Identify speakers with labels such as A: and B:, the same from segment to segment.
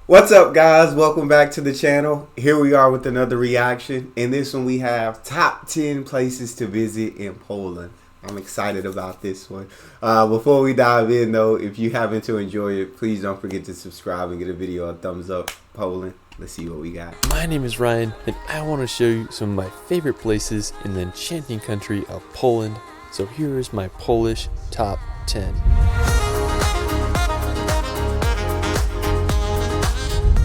A: What's up, guys? Welcome back to the channel. Here we are with another reaction. In this one we have top 10 places to visit in Poland. I'm excited about this one. Before we dive in though, if you happen to enjoy it, please don't forget to subscribe and give the video a thumbs up. Poland, let's see what we got.
B: My name is Ryan and I want to show you some of my favorite places in the enchanting country of Poland. So here is my Polish top 10.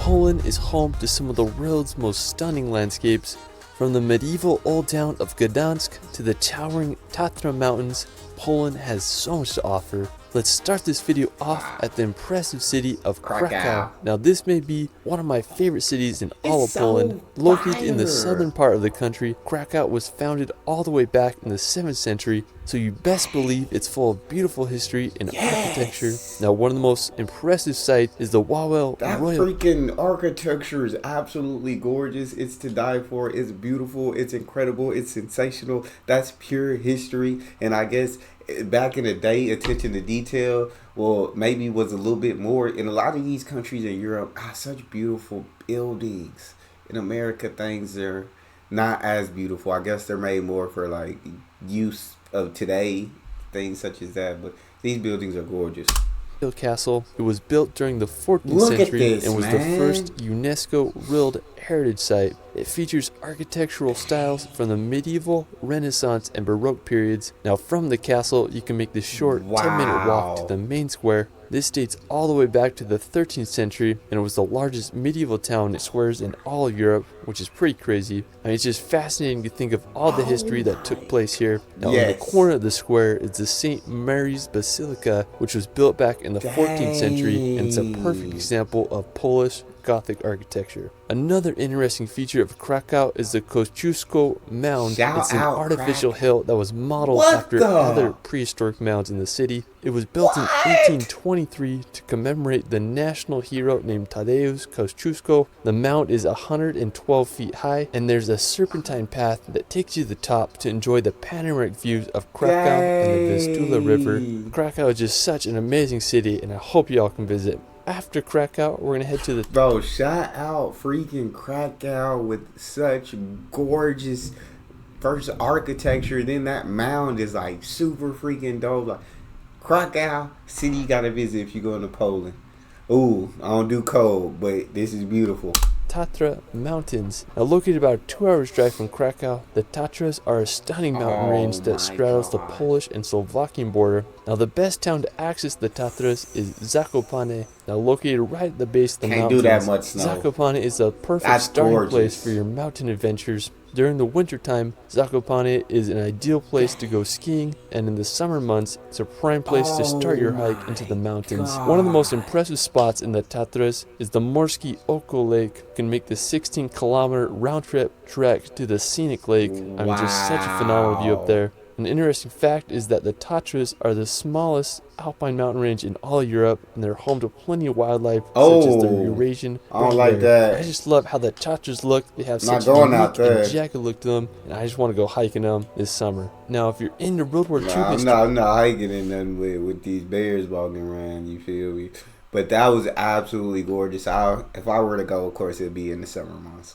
B: Poland is home to some of the world's most stunning landscapes, from the medieval old town of Gdansk to the towering Tatra mountains. Poland has so much to offer. Let's start this video off at the impressive city of Krakow. Now this may be one of my favorite cities in all of Poland. Located in the southern part of the country, Krakow was founded all the way back in the 7th century, so you best believe it's full of beautiful history and architecture. Now one of the most impressive sites is the Warsaw Royal.
A: Freaking architecture is absolutely gorgeous. It's to die for. It's beautiful. It's incredible. It's sensational. That's pure history. And I guess back in the day, attention to detail, well, maybe was a little bit more. In a lot of these countries in Europe, such beautiful buildings. In America, things are not as beautiful. I guess they're made more for like use of today, things such as that. But these buildings are gorgeous.
B: Castle. It was built during the 14th century and was the first UNESCO World Heritage Site. It features architectural styles from the medieval, Renaissance, and Baroque periods. Now from the castle, you can make the short 10-minute walk to the main square. This dates all the way back to the 13th century, and it was the largest medieval town and squares in all of Europe, which is pretty crazy. I mean, it's just fascinating to think of all the history that took place here. Now in the corner of the square is the St. Mary's Basilica, which was built back in the 14th century, and it's a perfect example of Polish Gothic architecture. Another interesting feature of Krakow is the Kosciuszko Mound. It's an artificial hill that was modeled after other prehistoric mounds in the city. It was built in 1823 to commemorate the national hero named Tadeusz Kosciuszko. The mound is 112 feet high, and there's a serpentine path that takes you to the top to enjoy the panoramic views of Krakow and the Vistula River. Krakow is just such an amazing city, and I hope y'all can visit. After Krakow, we're gonna head to the...
A: Bro, shout out freaking Krakow with such gorgeous first architecture. Then that mound is like super freaking dope. Like Krakow city, you gotta visit if you go into Poland. Ooh, I don't do cold, but this is beautiful.
B: Tatra Mountains. Now located about a 2 hours drive from Krakow, the Tatras are a stunning mountain range that straddles the Polish and Slovakian border. Now the best town to access the Tatras is Zakopane. Now located right at the base of the mountains,
A: do that much snow.
B: Zakopane is a perfect starting place for your mountain adventures. During the wintertime, Zakopane is an ideal place to go skiing, and in the summer months, it's a prime place to start your hike into the mountains. One of the most impressive spots in the Tatras is the Morskie Oko Lake. You can make the 16-kilometer round-trip trek to the scenic lake. I mean, just such a phenomenal view up there. An interesting fact is that the Tatras are the smallest alpine mountain range in all of Europe, and they're home to plenty of wildlife, such as the Eurasian.
A: I don't like that.
B: I just love how the Tatras look. They have such a unique and jagged look to them, and I just want to go hiking them this summer. Now, if you're into World War II history...
A: I'm not hiking in nothing with these bears walking around, you feel me? But that was absolutely gorgeous. If I were to go, of course, it'd be in the summer months.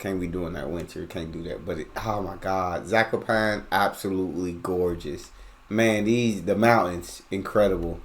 A: Can't be doing that winter. Can't do that. But oh my God, Zakopane, absolutely gorgeous. Man, the mountains, incredible.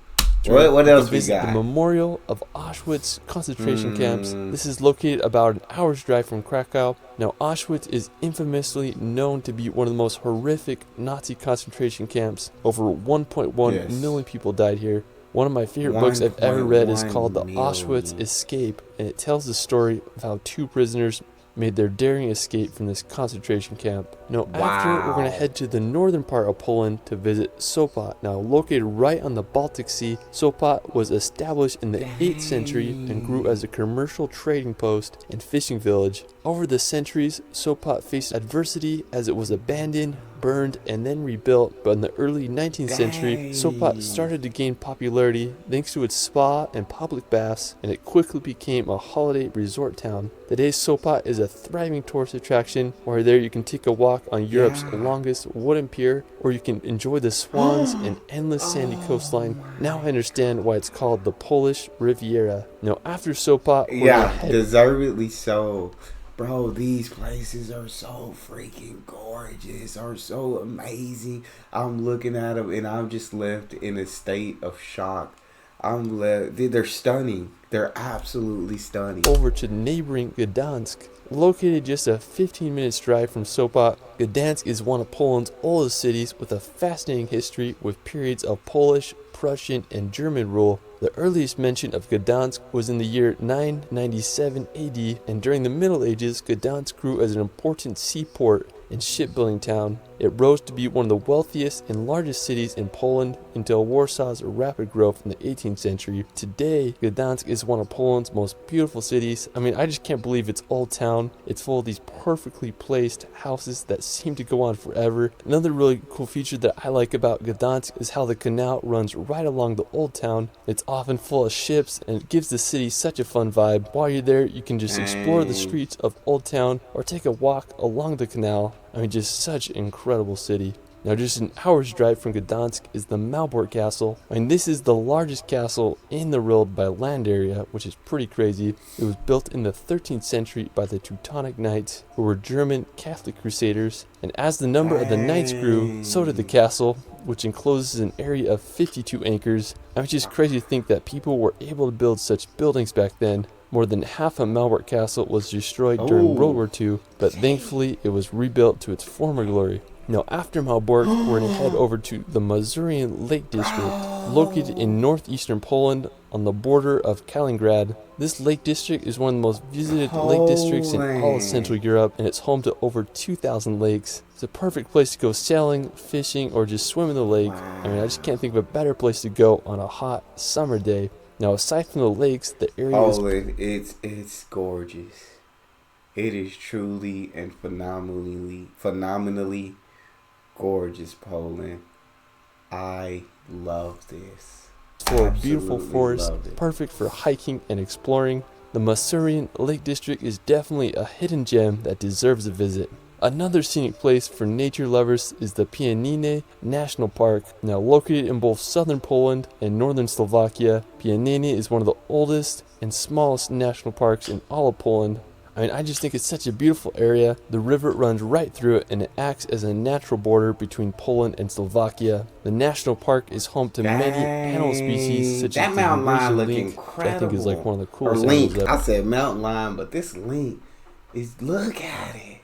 A: What else we got?
B: The Memorial of Auschwitz concentration camps. This is located about an hour's drive from Krakow. Now, Auschwitz is infamously known to be one of the most horrific Nazi concentration camps. Over 1.1 million people died here. One of my favorite books I've ever read is called The Auschwitz Escape, and it tells the story of how 2 prisoners made their daring escape from this concentration camp. Now after, we're going to head to the northern part of Poland to visit Sopot. Now located right on the Baltic Sea, Sopot was established in the 8th century and grew as a commercial trading post and fishing village. Over the centuries, Sopot faced adversity as it was abandoned, burned, and then rebuilt, but in the early 19th century, Sopot started to gain popularity thanks to its spa and public baths, and it quickly became a holiday resort town. Today, Sopot is a thriving tourist attraction, where there you can take a walk on Europe's longest wooden pier, or you can enjoy the swans and endless sandy coastline. Now I understand why it's called the Polish Riviera. Now, after Sopot,
A: deservedly so. Bro, these places are so freaking gorgeous, are so amazing. I'm looking at them and I'm just left in a state of shock. They're stunning. They're absolutely stunning.
B: Over to neighboring Gdansk. Located just a 15-minute drive from Sopot, Gdansk is one of Poland's oldest cities with a fascinating history with periods of Polish, Prussian, and German rule. The earliest mention of Gdansk was in the year 997 AD, and during the Middle Ages, Gdansk grew as an important seaport and shipbuilding town. It rose to be one of the wealthiest and largest cities in Poland until Warsaw's rapid growth in the 18th century. Today, Gdansk is one of Poland's most beautiful cities. I mean, I just can't believe its old town. It's full of these perfectly placed houses that seem to go on forever. Another really cool feature that I like about Gdansk is how the canal runs right along the old town. It's often full of ships, and it gives the city such a fun vibe. While you're there, you can just explore the streets of Old Town or take a walk along the canal. I mean, just such an incredible city. Now, just an hour's drive from Gdansk is the Malbork Castle. I mean, this is the largest castle in the world by land area, which is pretty crazy. It was built in the 13th century by the Teutonic Knights, who were German Catholic crusaders. And as the number of the knights grew, so did the castle, which encloses an area of 52 acres. I mean, it's just crazy to think that people were able to build such buildings back then. More than half of Malbork Castle was destroyed during World War II, but thankfully it was rebuilt to its former glory. Now, after Malbork, we're going to head over to the Mazurian Lake District, located in northeastern Poland on the border of Kaliningrad. This lake district is one of the most visited lake districts in all of Central Europe, and it's home to over 2,000 lakes. It's a perfect place to go sailing, fishing, or just swim in the lake. I mean, I just can't think of a better place to go on a hot summer day. Now, aside from the lakes, the area is...
A: it's gorgeous. It is truly and phenomenally gorgeous, Poland. I love this.
B: For a beautiful forest, perfect for hiking and exploring. The Mazurian Lake District is definitely a hidden gem that deserves a visit. Another scenic place for nature lovers is the Pieniny National Park. Now located in both southern Poland and northern Slovakia, Pieniny is one of the oldest and smallest national parks in all of Poland. I mean, I just think it's such a beautiful area. The river runs right through it, and it acts as a natural border between Poland and Slovakia. The national park is home to many animal species, such as the Eurasian link, which I think is like one of the coolest animals ever.
A: I said mountain lion, but this link is, look at it.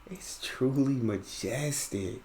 A: It's truly majestic.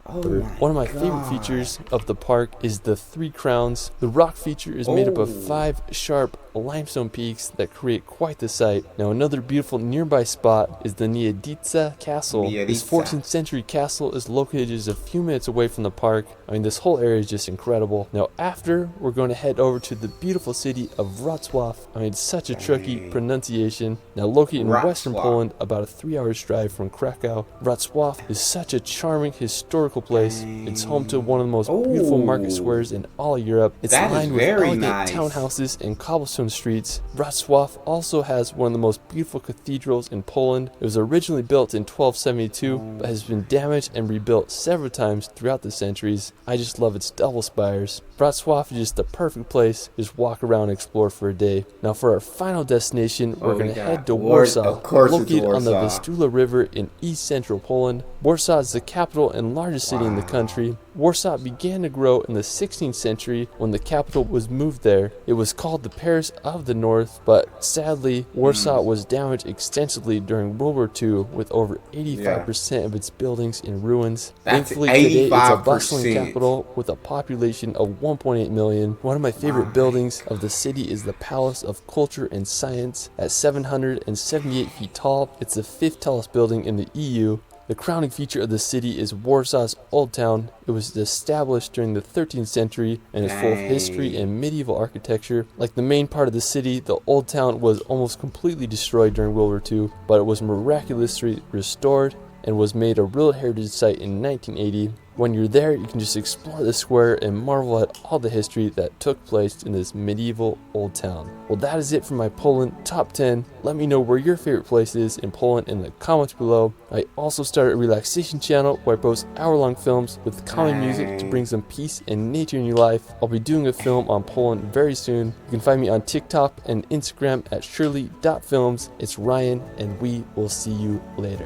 B: One of my favorite features of the park is the Three Crowns. The rock feature is made up of 5 sharp limestone peaks that create quite the sight. Now, another beautiful nearby spot is the Niedzica Castle. This 14th century castle is located just a few minutes away from the park. I mean, this whole area is just incredible. Now, after, we're going to head over to the beautiful city of Wrocław. I mean, it's such a tricky pronunciation. Now, located in western Poland, about a 3-hour drive from Krakow, Wrocław is such a charming historical place. It's home to one of the most beautiful market squares in all of Europe. It's lined with elegant townhouses and cobblestone streets. Wrocław also has one of the most beautiful cathedrals in Poland. It was originally built in 1272, but has been damaged and rebuilt several times throughout the centuries. I just love its double spires. Wrocław is just the perfect place to just walk around and explore for a day. Now, for our final destination, we're going to head to Warsaw, located on the Vistula River in east central Poland. Warsaw is the capital and largest city in the country. Warsaw began to grow in the 16th century when the capital was moved there. It was called the Paris of the North, but sadly, Warsaw was damaged extensively during World War II, with over 85% of its buildings in ruins. Thankfully, today it's a bustling capital with a population of 1.8 million. One of my favorite buildings of the city is the Palace of Culture and Science. At 778 feet tall, it's the 5th tallest building in the EU. The crowning feature of the city is Warsaw's Old Town. It was established during the 13th century and is full of history and medieval architecture. Like the main part of the city, the Old Town was almost completely destroyed during World War II, but it was miraculously restored and was made a World Heritage Site in 1980. When you're there, you can just explore the square and marvel at all the history that took place in this medieval old town. Well, that is it for my Poland top 10. Let me know where your favorite place is in Poland in the comments below. I also started a relaxation channel where I post hour-long films with calming music to bring some peace and nature in your life. I'll be doing a film on Poland very soon. You can find me on TikTok and Instagram at shirley.films. It's Ryan, and we will see you later.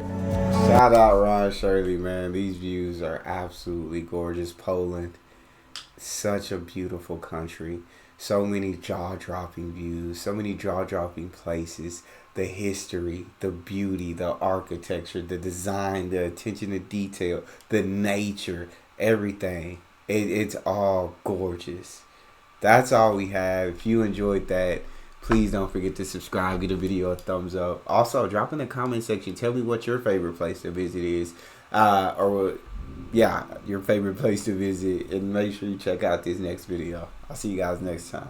A: Shout out Ron Shirley, man. These views are absolutely gorgeous. Poland, such a beautiful country. So many jaw-dropping views, so many jaw-dropping places. The history, the beauty, the architecture, the design, the attention to detail, the nature, everything. It's all gorgeous. That's all we have. If you enjoyed that, please don't forget to subscribe, give the video a thumbs up. Also, drop in the comment section. Tell me what your favorite place to visit is. Your favorite place to visit. And make sure you check out this next video. I'll see you guys next time.